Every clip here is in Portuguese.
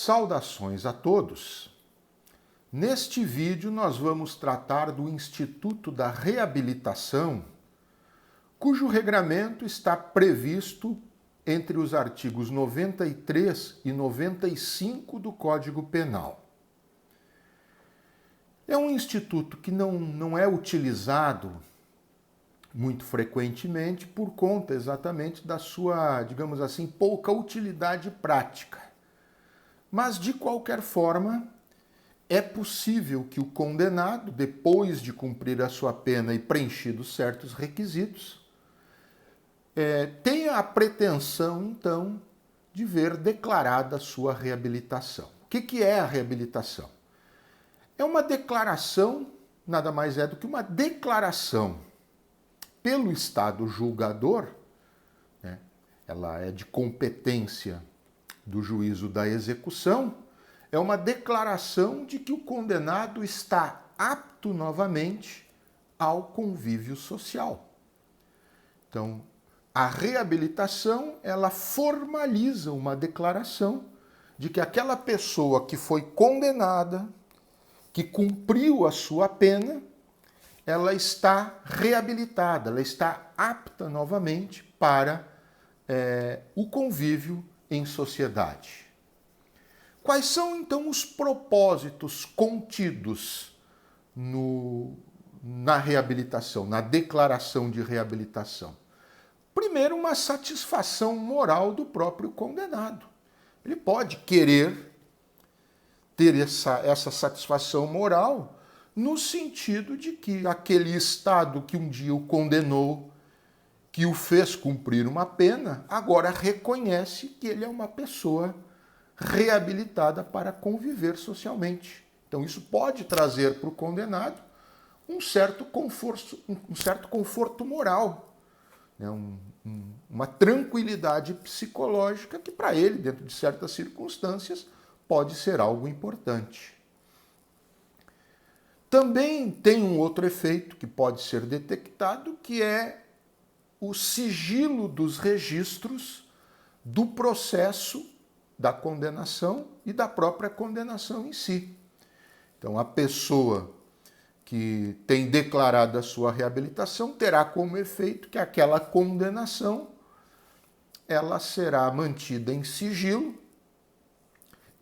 Saudações a todos! Neste vídeo nós vamos tratar do Instituto da Reabilitação, cujo regramento está previsto entre os artigos 93 e 95 do Código Penal. É um instituto que não é utilizado muito frequentemente por conta exatamente da sua, digamos assim, pouca utilidade prática. Mas, de qualquer forma, é possível que o condenado, depois de cumprir a sua pena e preenchidos certos requisitos, tenha a pretensão, então, de ver declarada a sua reabilitação. O que é a reabilitação? É uma declaração, nada mais é do que uma declaração pelo Estado julgador, né? Ela é de competência do juízo da execução, é uma declaração de que o condenado está apto novamente ao convívio social. Então, a reabilitação, ela formaliza uma declaração de que aquela pessoa que foi condenada, que cumpriu a sua pena, ela está reabilitada, ela está apta novamente para o convívio em sociedade. Quais são, então, os propósitos contidos na reabilitação, na declaração de reabilitação? Primeiro, uma satisfação moral do próprio condenado. Ele pode querer ter essa satisfação moral no sentido de que aquele Estado que um dia o condenou, que o fez cumprir uma pena, agora reconhece que ele é uma pessoa reabilitada para conviver socialmente. Então isso pode trazer para o condenado um certo conforto moral, né? Uma tranquilidade psicológica que para ele, dentro de certas circunstâncias, pode ser algo importante. Também tem um outro efeito que pode ser detectado, que é o sigilo dos registros do processo da condenação e da própria condenação em si. Então, a pessoa que tem declarado a sua reabilitação terá como efeito que aquela condenação ela será mantida em sigilo,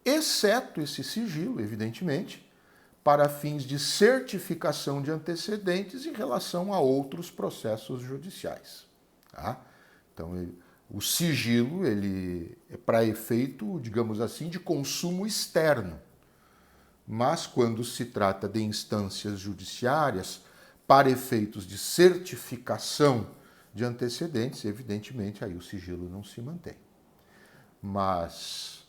exceto esse sigilo, evidentemente, para fins de certificação de antecedentes em relação a outros processos judiciais. Tá? Então, o sigilo ele é para efeito, digamos assim, de consumo externo. Mas quando se trata de instâncias judiciárias, para efeitos de certificação de antecedentes, evidentemente, aí o sigilo não se mantém. Mas,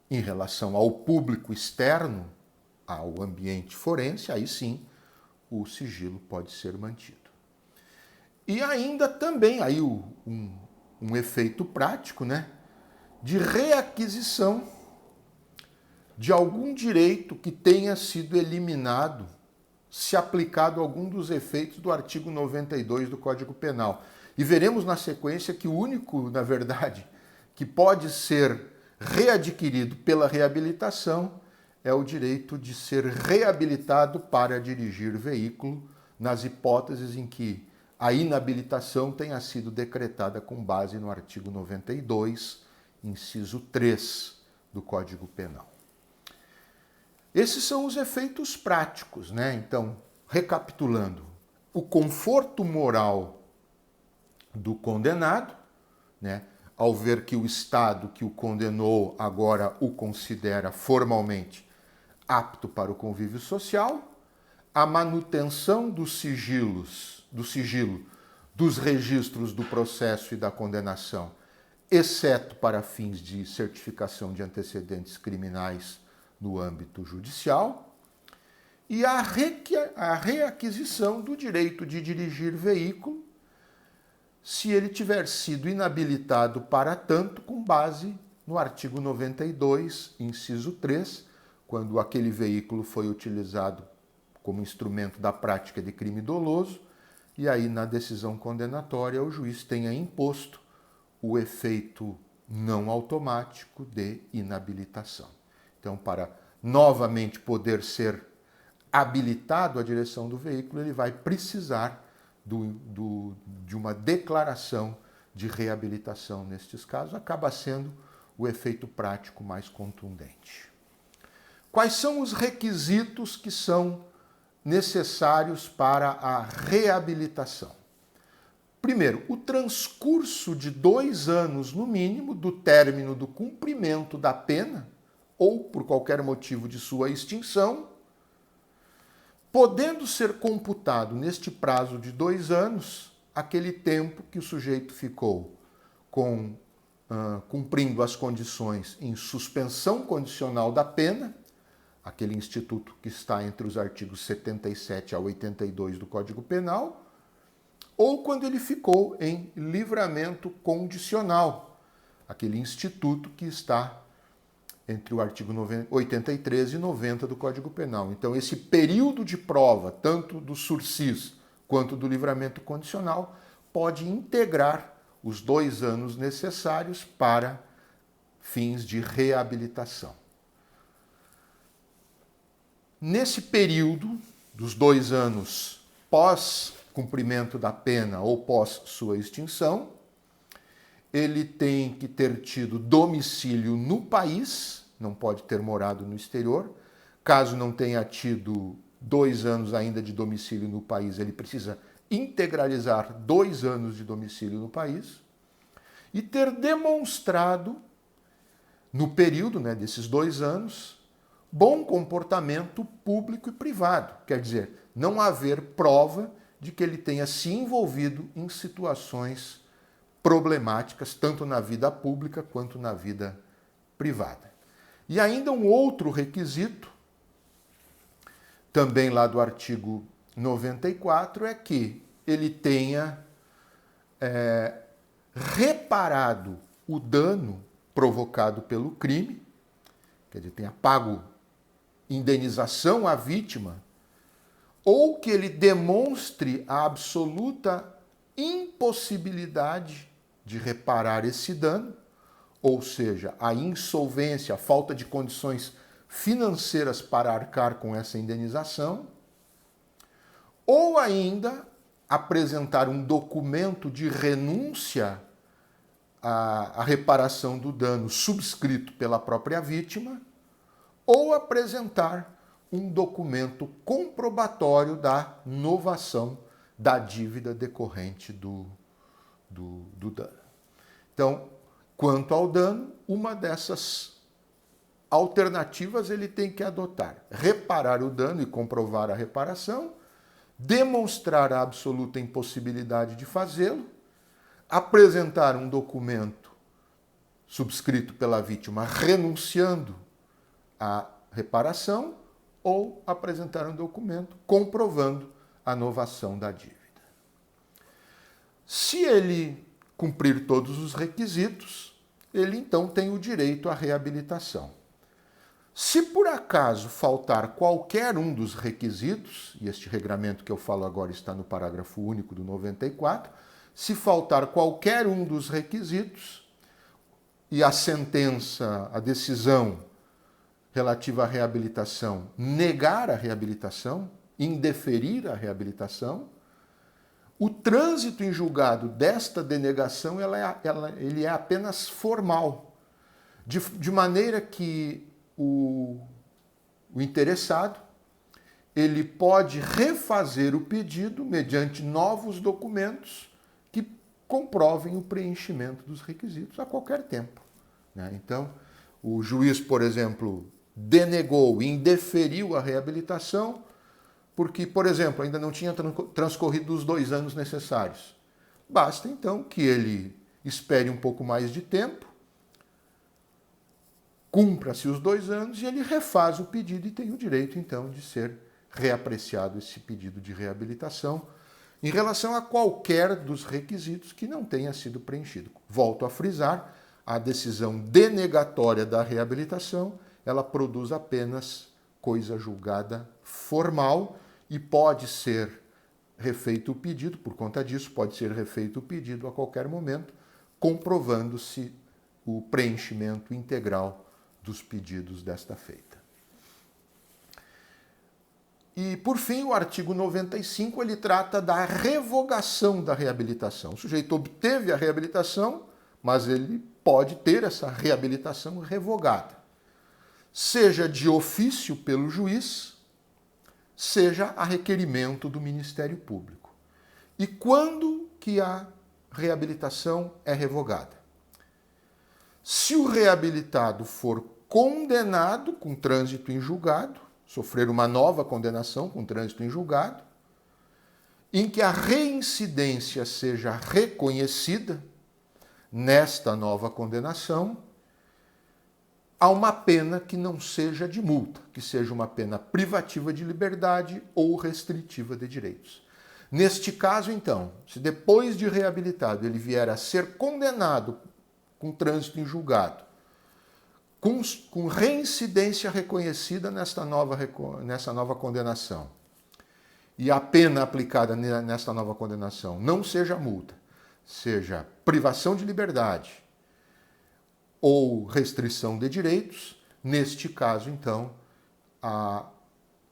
em relação ao público externo, ao ambiente forense, aí sim o sigilo pode ser mantido. E ainda também aí um efeito prático, né, de reaquisição de algum direito que tenha sido eliminado se aplicado algum dos efeitos do artigo 92 do Código Penal. E veremos na sequência que o único, na verdade, que pode ser readquirido pela reabilitação é o direito de ser reabilitado para dirigir veículo nas hipóteses em que a inabilitação tenha sido decretada com base no artigo 92, inciso 3 do Código Penal. Esses são os efeitos práticos, né? Então, recapitulando, o conforto moral do condenado, né? Ao ver que o Estado que o condenou agora o considera formalmente apto para o convívio social, a manutenção do sigilo dos registros do processo e da condenação, exceto para fins de certificação de antecedentes criminais no âmbito judicial, e a reaquisição do direito de dirigir veículo se ele tiver sido inabilitado para tanto com base no artigo 92, inciso 3, quando aquele veículo foi utilizado como instrumento da prática de crime doloso, e aí na decisão condenatória o juiz tenha imposto o efeito não automático de inabilitação. Então, para novamente poder ser habilitado à direção do veículo, ele vai precisar de uma declaração de reabilitação. Nestes casos, acaba sendo o efeito prático mais contundente. Quais são os requisitos que são necessários para a reabilitação? Primeiro, o transcurso de 2 anos, no mínimo, do término do cumprimento da pena, ou por qualquer motivo de sua extinção, podendo ser computado neste prazo de 2 anos, aquele tempo que o sujeito ficou cumprindo as condições em suspensão condicional da pena, aquele instituto que está entre os artigos 77 a 82 do Código Penal, ou quando ele ficou em livramento condicional, aquele instituto que está entre o artigo 83 e 90 do Código Penal. Então, esse período de prova, tanto do sursis quanto do livramento condicional, pode integrar os 2 anos necessários para fins de reabilitação. Nesse período dos 2 anos pós cumprimento da pena ou pós sua extinção, ele tem que ter tido domicílio no país, não pode ter morado no exterior. Caso não tenha tido 2 anos ainda de domicílio no país, ele precisa integralizar 2 anos de domicílio no país e ter demonstrado, no período desses 2 anos, bom comportamento público e privado. Quer dizer, não haver prova de que ele tenha se envolvido em situações problemáticas, tanto na vida pública quanto na vida privada. E ainda um outro requisito, também lá do artigo 94, é que ele tenha reparado o dano provocado pelo crime, quer dizer, tenha pago indenização à vítima, ou que ele demonstre a absoluta impossibilidade de reparar esse dano, ou seja, a insolvência, a falta de condições financeiras para arcar com essa indenização, ou ainda apresentar um documento de renúncia à reparação do dano subscrito pela própria vítima, ou apresentar um documento comprobatório da novação da dívida decorrente do dano. Então, quanto ao dano, uma dessas alternativas ele tem que adotar: reparar o dano e comprovar a reparação, demonstrar a absoluta impossibilidade de fazê-lo, apresentar um documento subscrito pela vítima renunciando à reparação, ou apresentar um documento comprovando a novação da dívida. Se ele cumprir todos os requisitos, ele então tem o direito à reabilitação. Se por acaso faltar qualquer um dos requisitos, e este regramento que eu falo agora está no parágrafo único do 94, se faltar qualquer um dos requisitos e a sentença, a decisão relativa à reabilitação negar a reabilitação, indeferir a reabilitação, o trânsito em julgado desta denegação ele é apenas formal, de maneira que o interessado ele pode refazer o pedido mediante novos documentos que comprovem o preenchimento dos requisitos a qualquer tempo. Então, o juiz, por exemplo, denegou, indeferiu a reabilitação porque, por exemplo, ainda não tinha transcorrido os 2 anos necessários. Basta, então, que ele espere um pouco mais de tempo, cumpra-se os 2 anos e ele refaz o pedido e tem o direito, então, de ser reapreciado esse pedido de reabilitação em relação a qualquer dos requisitos que não tenha sido preenchido. Volto a frisar, a decisão denegatória da reabilitação, ela produz apenas coisa julgada formal e pode ser refeito o pedido, por conta disso, pode ser refeito o pedido a qualquer momento, comprovando-se o preenchimento integral dos pedidos desta feita. E, por fim, o artigo 95, ele trata da revogação da reabilitação. O sujeito obteve a reabilitação, mas ele pode ter essa reabilitação revogada, seja de ofício pelo juiz, seja a requerimento do Ministério Público. E quando que a reabilitação é revogada? Se o reabilitado for condenado com trânsito em julgado, sofrer uma nova condenação com trânsito em julgado, em que a reincidência seja reconhecida nesta nova condenação, há uma pena que não seja de multa, que seja uma pena privativa de liberdade ou restritiva de direitos. Neste caso, então, se depois de reabilitado ele vier a ser condenado com trânsito em julgado, com reincidência reconhecida nessa nova condenação, e a pena aplicada nesta nova condenação não seja multa, seja privação de liberdade ou restrição de direitos, neste caso, então,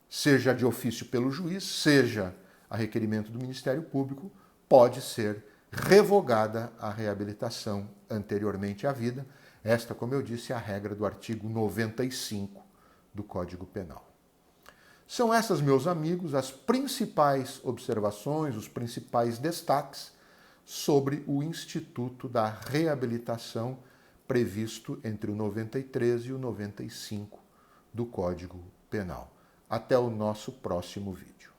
seja de ofício pelo juiz, seja a requerimento do Ministério Público, pode ser revogada a reabilitação anteriormente à vida. Esta, como eu disse, é a regra do artigo 95 do Código Penal. São essas, meus amigos, as principais observações, os principais destaques sobre o Instituto da Reabilitação previsto entre o 93 e o 95 do Código Penal. Até o nosso próximo vídeo.